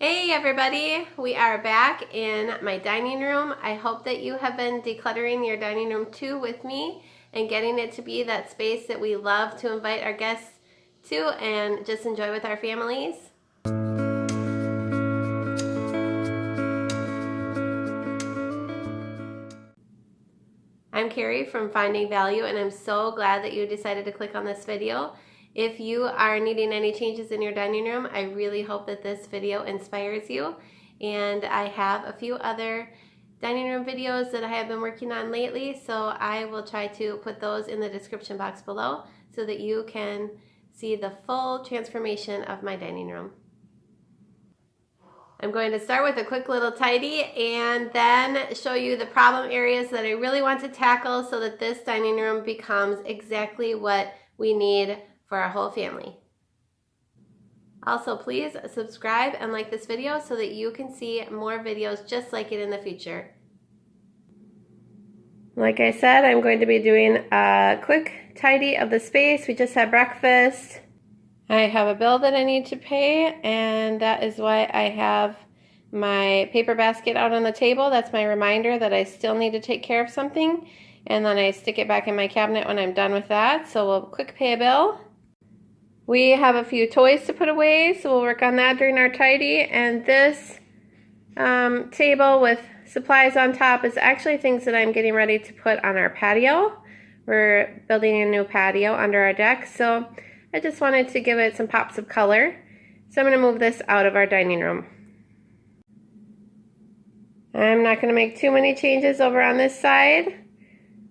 Hey everybody, we are back in my dining room. I hope that you have been decluttering your dining room too with me and getting it to be that space that we love to invite our guests to and just enjoy with our families. I'm Carrie from Finding Value, and I'm so glad that you decided to click on this video. If you are needing any changes in your dining room, I really hope that this video inspires you. And I have a few other dining room videos that I have been working on lately, so I will try to put those in the description box below so that you can see the full transformation of my dining room. I'm going to start with a quick little tidy and then show you the problem areas that I really want to tackle so that this dining room becomes exactly what we need for our whole family. Also, please subscribe and like this video so that you can see more videos just like it in the future. Like I said, I'm going to be doing a quick tidy of the space. We just had breakfast. I have a bill that I need to pay, and that is why I have my paper basket out on the table. That's my reminder that I still need to take care of something, and then I stick it back in my cabinet when I'm done with that. So we'll quick pay a bill. We have a few toys to put away, so we'll work on that during our tidy. And this table with supplies on top is actually things that I'm getting ready to put on our patio. We're building a new patio under our deck, so I just wanted to give it some pops of color. So I'm going to move this out of our dining room. I'm not going to make too many changes over on this side.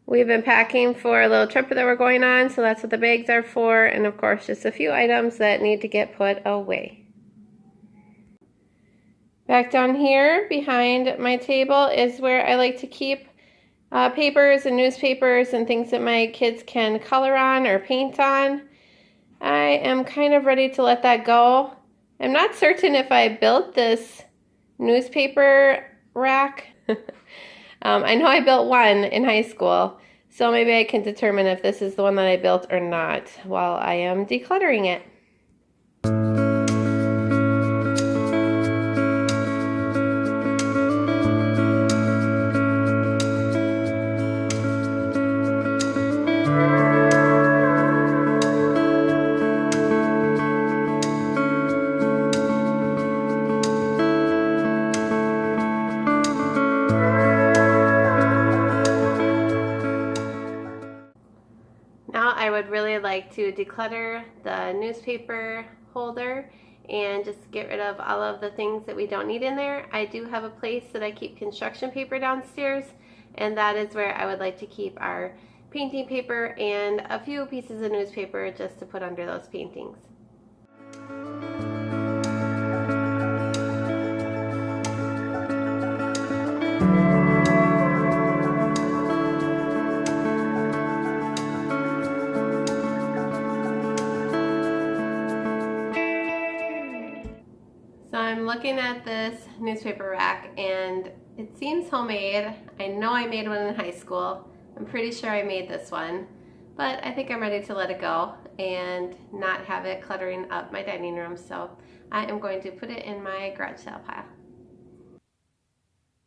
We've been packing for a little trip that we're going on, so that's what the bags are for, and of course just a few items that need to get put away. Back down here behind my table is where I like to keep papers and newspapers and things that my kids can color on or paint on. I am kind of ready to let that go. I'm not certain if I built this newspaper rack. I know I built one in high school, so maybe I can determine if this is the one that I built or not while I am decluttering it. I would really like to declutter the newspaper holder and just get rid of all of the things that we don't need in there. I do have a place that I keep construction paper downstairs, and that is where I would like to keep our painting paper and a few pieces of newspaper just to put under those paintings. So I'm looking at this newspaper rack and it seems homemade. I know I made one in high school. I'm pretty sure I made this one, but I think I'm ready to let it go and not have it cluttering up my dining room. So I am going to put it in my garage sale pile.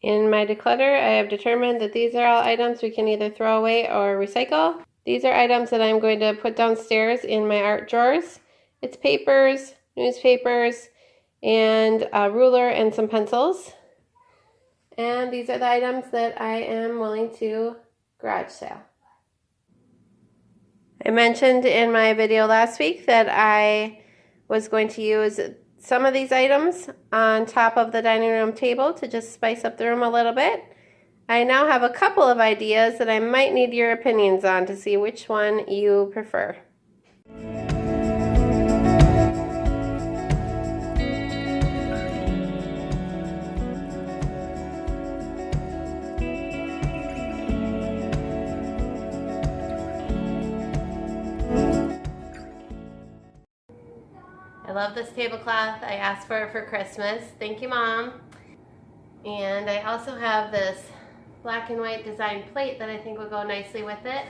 In my declutter, I have determined that these are all items we can either throw away or recycle. These are items that I'm going to put downstairs in my art drawers. It's papers, newspapers, and a ruler and some pencils. And these are the items that I am willing to garage sale. I mentioned in my video last week that I was going to use some of these items on top of the dining room table to just spice up the room a little bit. I now have a couple of ideas that I might need your opinions on to see which one you prefer. I love this tablecloth. I asked for it for Christmas. Thank you, Mom. And I also have this black and white design plate that I think will go nicely with it,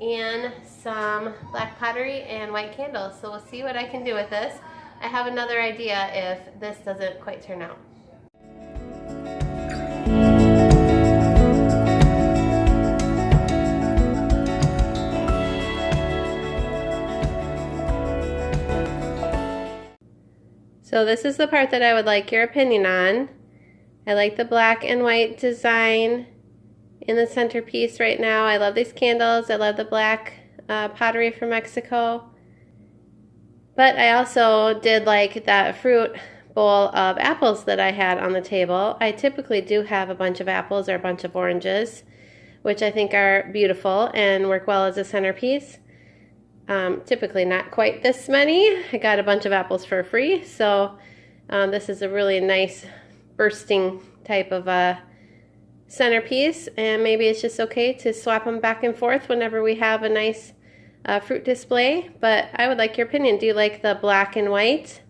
and some black pottery and white candles. So we'll see what I can do with this. I I have another idea if this doesn't quite turn out. So this is the part that I would like your opinion on. I like the black and white design in the centerpiece right now. I love these candles. I love the black pottery from Mexico. But I also did like that fruit bowl of apples that I had on the table. I typically do have a bunch of apples or a bunch of oranges, which I think are beautiful and work well as a centerpiece. Typically not quite this many. I got a bunch of apples for free, so this is a really nice bursting type of a centerpiece, and maybe it's just okay to swap them back and forth whenever we have a nice fruit display. But I would like your opinion. Do you like the black and white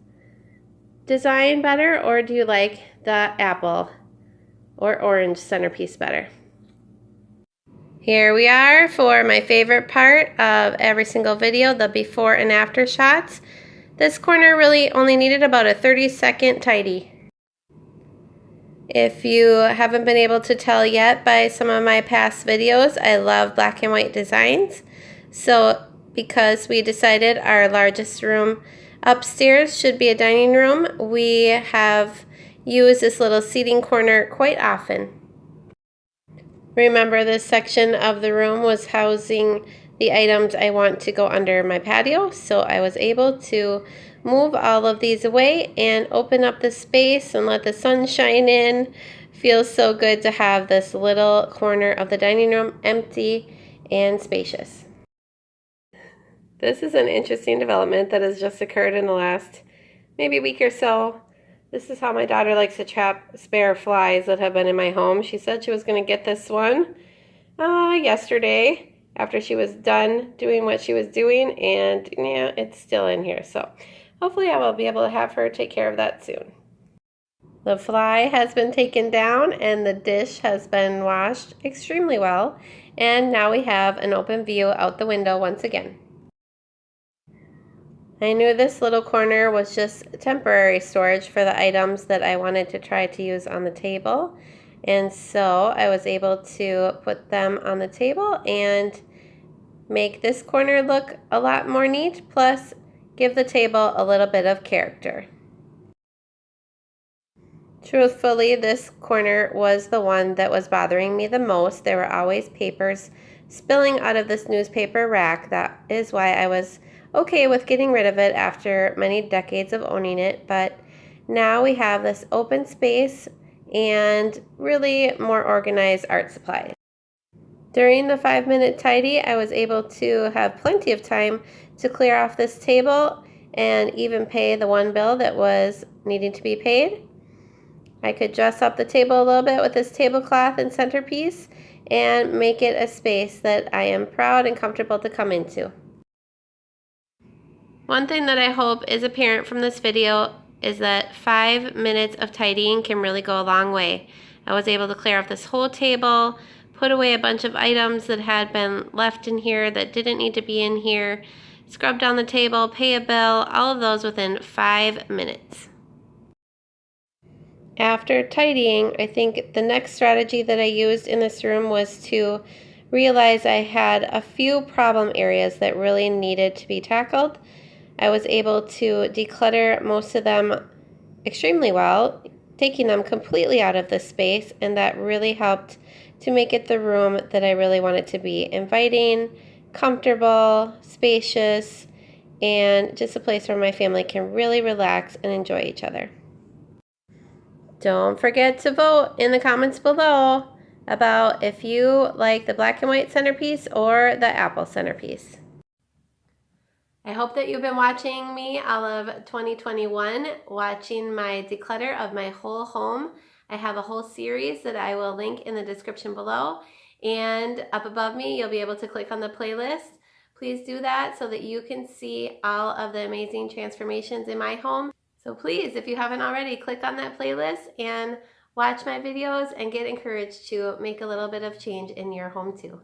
design better, or do you like the apple or orange centerpiece better? Here we are for my favorite part of every single video, the before and after shots. This corner really only needed about a 30-second tidy. If you haven't been able to tell yet by some of my past videos, I love black and white designs. So because we decided our largest room upstairs should be a dining room, we have used this little seating corner quite often. Remember, this section of the room was housing the items I want to go under my patio, so I was able to move all of these away and open up the space and let the sun shine in. Feels so good to have this little corner of the dining room empty and spacious. This is an interesting development that has just occurred in the last maybe week or so. This is how my daughter likes to trap spare flies that have been in my home. She said she was going to get this one yesterday after she was done doing what she was doing, and yeah, it's still in here. So hopefully I will be able to have her take care of that soon. The fly has been taken down and the dish has been washed extremely well, and now we have an open view out the window once again. I knew this little corner was just temporary storage for the items that I wanted to try to use on the table, and so I was able to put them on the table and make this corner look a lot more neat, plus give the table a little bit of character. Truthfully, this corner was the one that was bothering me the most. There were always papers spilling out of this newspaper rack. That is why I was okay with getting rid of it after many decades of owning it, but now we have this open space and really more organized art supplies. During the 5-minute tidy, I was able to have plenty of time to clear off this table and even pay the one bill that was needing to be paid. I could dress up the table a little bit with this tablecloth and centerpiece and make it a space that I am proud and comfortable to come into. One thing that I hope is apparent from this video is that 5 minutes of tidying can really go a long way. I was able to clear off this whole table, put away a bunch of items that had been left in here that didn't need to be in here, scrub down the table, pay a bill, all of those within 5 minutes. After tidying, I think the next strategy that I used in this room was to realize I had a few problem areas that really needed to be tackled. I was able to declutter most of them extremely well, taking them completely out of the space, and that really helped to make it the room that I really want it to be: inviting, comfortable, spacious, and just a place where my family can really relax and enjoy each other. Don't forget to vote in the comments below about if you like the black and white centerpiece or the apple centerpiece. I hope that you've been watching me all of 2021, watching my declutter of my whole home. I have a whole series that I will link in the description below, and up above me you'll be able to click on the playlist. Please do that so that you can see all of the amazing transformations in my home. So please, if you haven't already, click on that playlist and watch my videos and get encouraged to make a little bit of change in your home too.